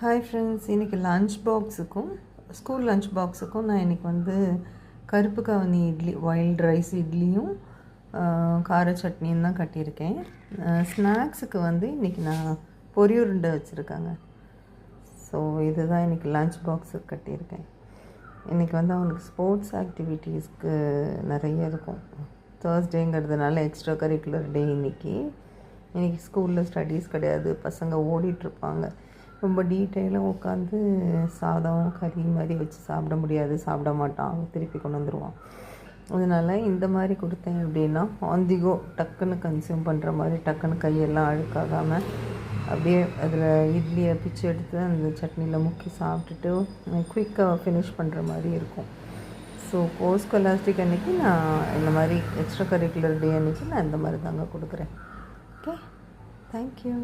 Hi friends, இன்றைக்கி school lunch பாக்ஸுக்கும் நான் இன்றைக்கி கருப்பு கவனி இட்லி, வைல்ட் ரைஸ் இட்லியும் கார சட்னியும் தான் கட்டியிருக்கேன். ஸ்நாக்ஸுக்கு இன்றைக்கி நான் பொரியுருண்டை வச்சுருக்கேங்க. ஸோ இதுதான் இன்றைக்கி லன்ச் பாக்ஸுக்கு கட்டியிருக்கேன். இன்றைக்கி அவனுக்கு ஸ்போர்ட்ஸ் ஆக்டிவிட்டீஸ்க்கு நிறைய இருக்கும். தேர்ஸ்டேங்கிறதுனால எக்ஸ்ட்ரா கரிக்குலர் டே இன்றைக்கி ஸ்கூலில் ஸ்டடீஸ் கிடையாது. பசங்க ஓடிட்டுருப்பாங்க. ரொம்ப டீட்டெயிலாக உட்காந்து சாதம் கறி மாதிரி வச்சு சாப்பிட முடியாது, சாப்பிட மாட்டான், திருப்பி கொண்டு வந்துடுவான். அதனால் இந்த மாதிரி கொடுத்தேன் அப்படின்னா ஆந்திகோ டக்குன்னு கன்சியூம் பண்ணுற மாதிரி, டக்குன்னு கையெல்லாம் அழுக்காகாமல் அப்படியே அதில் இட்லியை பிச்சு எடுத்து அந்த சட்னியில் முக்கி சாப்பிட்டுட்டு குயிக்காக ஃபினிஷ் பண்ணுற மாதிரி இருக்கும். ஸோ போஸ்ட் ஸ்காலஸ்டிக் அன்றைக்கி நான் இந்த மாதிரி எக்ஸ்ட்ரா கரிக்குலர் டே அன்றைக்கி நான் இந்த மாதிரி தாங்க கொடுக்குறேன். Okay, thank you.